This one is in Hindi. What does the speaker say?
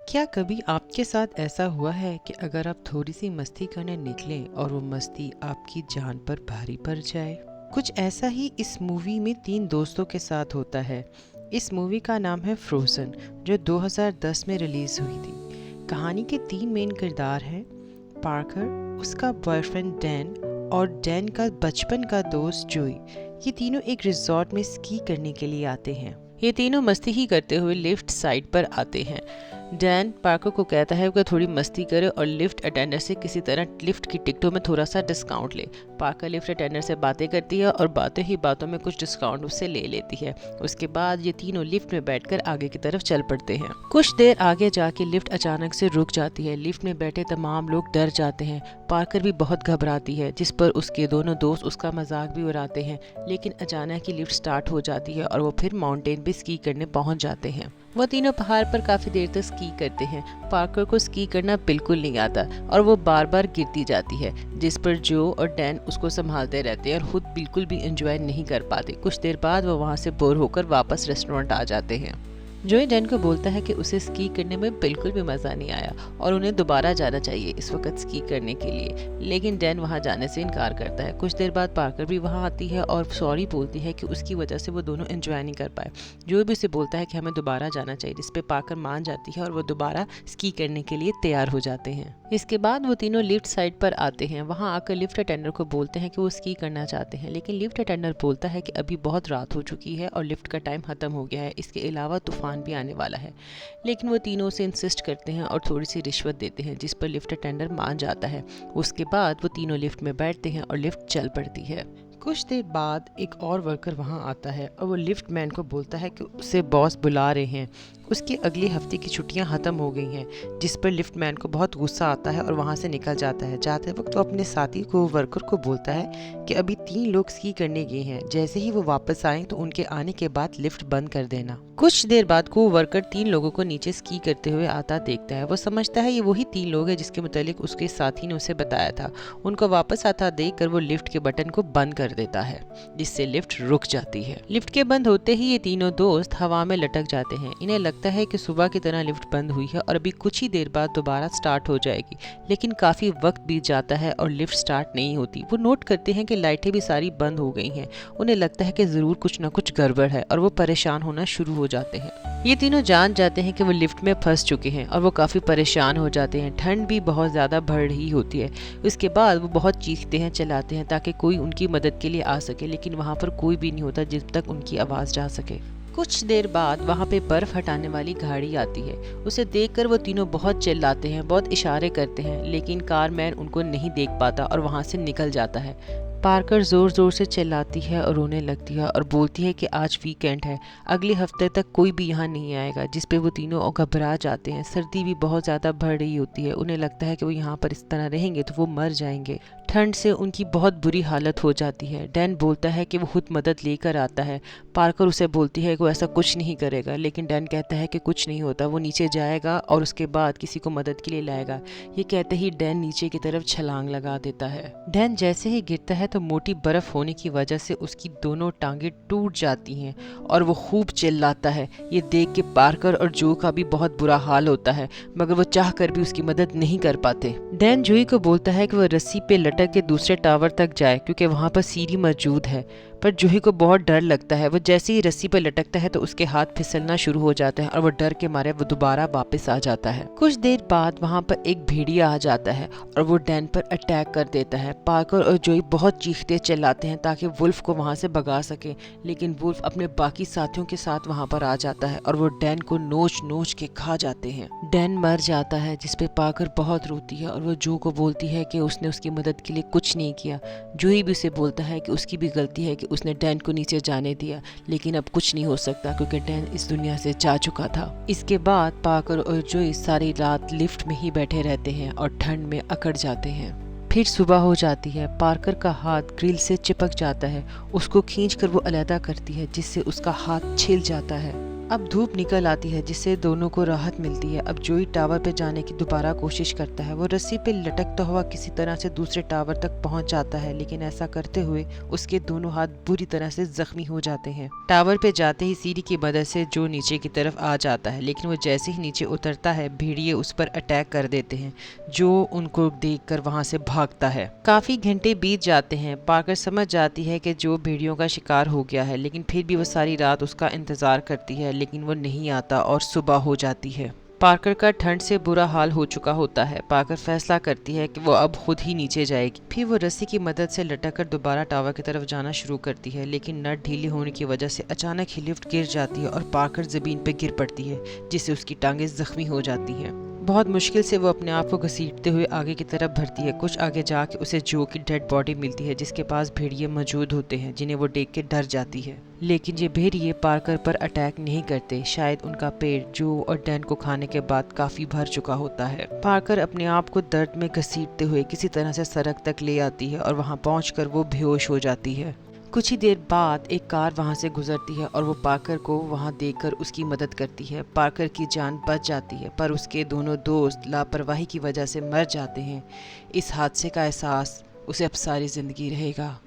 क्या कभी आपके साथ ऐसा हुआ है कि अगर आप थोड़ी सी मस्ती करने निकलें और वो मस्ती आपकी जान पर भारी पड़ जाए? कुछ ऐसा ही इस मूवी में 3 दोस्तों के साथ होता है। इस मूवी का नाम है फ्रोज़न, जो 2010 में रिलीज़ हुई थी। कहानी के 3 मेन किरदार हैं, पार्कर, उसका बॉयफ्रेंड डैन और डैन का बचपन का दोस्त जोई। ये तीनों एक रिजॉर्ट में स्की करने के लिए आते हैं। ये तीनों मस्ती ही करते हुए लिफ्ट साइड पर आते हैं। डैन पार्कर को कहता है कि थोड़ी मस्ती करे और लिफ्ट अटेंडर से किसी तरह लिफ्ट की टिकटों में थोड़ा सा डिस्काउंट ले। पार्कर लिफ्ट अटेंडर से बातें करती है और बातें ही बातों में कुछ डिस्काउंट उससे ले लेती है। उसके बाद ये तीनों लिफ्ट में बैठकर आगे की तरफ चल पड़ते हैं। कुछ देर आगे जाके लिफ्ट अचानक से रुक जाती है। लिफ्ट में बैठे तमाम लोग डर जाते हैं। पार्कर भी बहुत घबराती है, जिस पर उसके दोनों दोस्त उसका मजाक भी उड़ाते हैं। लेकिन अचानक ही लिफ्ट स्टार्ट हो जाती है और वो फिर माउंटेन पे स्की करने पहुंच जाते हैं। वो तीनों पहाड़ पर काफी देर तक स्की करते हैं। पार्कर को स्की करना बिल्कुल नहीं आता और वो बार बार गिरती जाती है, जिस पर जो और डैन उसको संभालते रहते हैं और खुद बिल्कुल भी एंजॉय नहीं कर पाते। कुछ देर बाद वो वहाँ से बोर होकर वापस रेस्टोरेंट आ जाते हैं। जोई डैन को बोलता है कि उसे स्की करने में बिल्कुल भी मज़ा नहीं आया और उन्हें दोबारा जाना चाहिए इस वक्त स्की करने के लिए, लेकिन डैन वहां जाने से इनकार करता है। कुछ देर बाद पार्कर भी वहां आती है और सॉरी बोलती है कि उसकी वजह से वो दोनों एंजॉय नहीं कर पाए। जोई भी उसे बोलता है कि हमें दोबारा जाना चाहिए, जिस पे पार्कर मान जाती है और वो दोबारा स्की करने के लिए तैयार हो जाते हैं। इसके बाद वो तीनों लिफ्ट साइड पर आते हैं। वहाँ आकर लिफ्ट अटेंडर को बोलते हैं कि वो स्की करना चाहते हैं, लेकिन लिफ्ट अटेंडर बोलता है कि अभी बहुत रात हो चुकी है और लिफ्ट का टाइम खत्म हो गया है, इसके अलावा तूफान भी आने वाला है। लेकिन वो तीनों से इंसिस्ट करते हैं और थोड़ी सी रिश्वत देते हैं, जिस पर लिफ्ट अटेंडर मान जाता है। उसके बाद वो तीनों लिफ्ट में बैठते हैं और लिफ्ट चल पड़ती है। कुछ देर बाद एक और वर्कर वहां आता है और वो लिफ्ट मैन को बोलता है कि उसे बॉस बुला रहे हैं। उसकी अगले हफ्ते की छुट्टियां ख़त्म हो गई हैं, जिस पर लिफ्ट मैन को बहुत गुस्सा आता है और वहां से निकल जाता है। जाते वक्त वो अपने साथी को वर्कर को बोलता है कि अभी 3 लोग स्की करने गए हैं, जैसे ही वो वापस आए तो उनके आने के बाद लिफ्ट बंद कर देना। कुछ देर बाद को वर्कर 3 लोगों को नीचे स्की करते हुए आता देखता है। वो समझता है ये वही 3 लोग हैं जिसके मुतालिक उसके साथी ने उसे बताया था। उनको वापस आता देखकर वो लिफ्ट के बटन को बंद कर देता है, जिससे लिफ्ट रुक जाती है। लिफ्ट के बंद होते ही ये तीनों दोस्त हवा में लटक जाते हैं। इन्हें लगता है कि सुबह की तरह लिफ्ट बंद हुई है और अभी कुछ ही देर बाद दोबारा स्टार्ट हो जाएगी, लेकिन काफी वक्त बीत जाता है और लिफ्ट स्टार्ट नहीं होती। वो नोट करते हैं कि लाइटें भी सारी बंद हो गई हैं। उन्हें लगता है कि जरूर कुछ ना कुछ गड़बड़ है और वो परेशान होना शुरू हो जाते हैं। ये तीनों जान जाते हैं कि वो लिफ्ट में फंस चुके हैं और वो काफी परेशान हो जाते हैं। ठंड भी बहुत ज्यादा बढ़ रही होती है। उसके बाद वो बहुत चीखते हैं, चिल्लाते हैं ताकि कोई उनकी मदद के लिए आ सके, लेकिन वहाँ पर कोई भी नहीं होता जब तक उनकी आवाज़ जा सके। कुछ देर बाद वहाँ पे बर्फ हटाने वाली गाड़ी आती है। उसे देखकर वो तीनों बहुत चिल्लाते हैं, बहुत इशारे करते हैं, लेकिन कारमैन उनको नहीं देख पाता और वहाँ से निकल जाता है। पार्कर ज़ोर ज़ोर से चिल्लाती है और रोने लगती है और बोलती है कि आज वीकेंड है, अगले हफ्ते तक कोई भी यहाँ नहीं आएगा, जिस पे वो तीनों घबरा जाते हैं। सर्दी भी बहुत ज़्यादा बढ़ रही होती है। उन्हें लगता है कि वो यहाँ पर इस तरह रहेंगे तो वो मर जाएंगे। ठंड से उनकी बहुत बुरी हालत हो जाती है। डैन बोलता है कि वो खुद मदद लेकर आता है। पार्कर उसे बोलती है कि वो ऐसा कुछ नहीं करेगा, लेकिन डैन कहता है कि कुछ नहीं होता, वो नीचे जाएगा और उसके बाद किसी को मदद के लिए लाएगा। ये कहते ही डैन नीचे की तरफ छलांग लगा देता है। डैन जैसे ही गिरता है तो मोटी बर्फ होने की वजह से उसकी दोनों टांगें टूट जाती हैं और वो खूब चिल्लाता है। ये देख के पार्कर और जो का भी बहुत बुरा हाल होता है, मगर वो चाह कर भी उसकी मदद नहीं कर पाते। डैन जोई को बोलता है कि वो रस्सी पे लटक के दूसरे टावर तक जाए, क्योंकि वहां पर सीढ़ी मौजूद है। पर जूही को बहुत डर लगता है। वो जैसे ही रस्सी पर लटकता है तो उसके हाथ फिसलना शुरू हो जाते हैं और वो डर के मारे वो दोबारा वापस आ जाता है। कुछ देर बाद वहाँ पर एक भेड़िया आ जाता है और वो डैन पर अटैक कर देता है। पार्कर और जोई बहुत चीखते चिल्लाते हैं ताकि वुल्फ को वहाँ से भगा सके, लेकिन वुल्फ अपने बाकी साथियों के साथ वहाँ पर आ जाता है और वो डैन को नोच नोच के खा जाते हैं। डैन मर जाता है, जिसपे पार्कर बहुत रोती है और वो जो को बोलती है कि उसने उसकी मदद के लिए कुछ नहीं किया। जोई भी उसे बोलता है कि उसकी भी गलती है कि उसने डैन को नीचे जाने दिया, लेकिन अब कुछ नहीं हो सकता क्योंकि डैन इस दुनिया से जा चुका था। इसके बाद पार्कर और जोई सारी रात लिफ्ट में ही बैठे रहते हैं और ठंड में अकड़ जाते हैं। फिर सुबह हो जाती है। पार्कर का हाथ ग्रिल से चिपक जाता है। उसको खींचकर वो अलहदा करती है, जिससे उसका हाथ छिल जाता है। अब धूप निकल आती है जिससे दोनों को राहत मिलती है। अब जोई टावर पे जाने की दोबारा कोशिश करता है। वो रस्सी पे लटकता हुआ किसी तरह से दूसरे टावर तक पहुंच जाता है, लेकिन ऐसा करते हुए उसके दोनों हाथ बुरी तरह से जख्मी हो जाते हैं। टावर पे जाते ही सीढ़ी की मदद से जो नीचे की तरफ आ जाता है, लेकिन वो जैसे ही नीचे उतरता है भेड़िए उस पर अटैक कर देते हैं, जो उनको देखकर वहां से भागता है। काफी घंटे बीत जाते हैं। पार्कर समझ जाती है कि जो भेड़ियों का शिकार हो गया है, लेकिन फिर भी वो सारी रात उसका इंतजार करती है, लेकिन वो नहीं आता और सुबह हो जाती है। पार्कर का ठंड से बुरा हाल हो चुका होता है। पार्कर फैसला करती है कि वो अब खुद ही नीचे जाएगी। फिर वो रस्सी की मदद से लटक कर दोबारा टावर की तरफ जाना शुरू करती है, लेकिन नट ढीली होने की वजह से अचानक ही लिफ्ट गिर जाती है और पार्कर जमीन पर गिर पड़ती है, जिससे उसकी टांगें जख्मी हो जाती हैं। बहुत मुश्किल से वो अपने आप को घसीटते हुए आगे की तरफ बढ़ती है। कुछ आगे जाके उसे जो की डेड बॉडी मिलती है, जिसके पास भेड़िए मौजूद होते हैं, जिन्हें वो देख के डर जाती है। लेकिन ये भेड़िए पार्कर पर अटैक नहीं करते। शायद उनका पेट जो और डैन को खाने के बाद काफी भर चुका होता है। पार्कर अपने आप को दर्द में घसीटते हुए किसी तरह से सड़क तक ले आती है और वहां पहुंचकर वो बेहोश हो जाती है। कुछ ही देर बाद एक कार वहां से गुजरती है और वो पार्कर को वहां देखकर उसकी मदद करती है। पार्कर की जान बच जाती है, पर उसके दोनों दोस्त लापरवाही की वजह से मर जाते हैं। इस हादसे का एहसास उसे अब सारी जिंदगी रहेगा।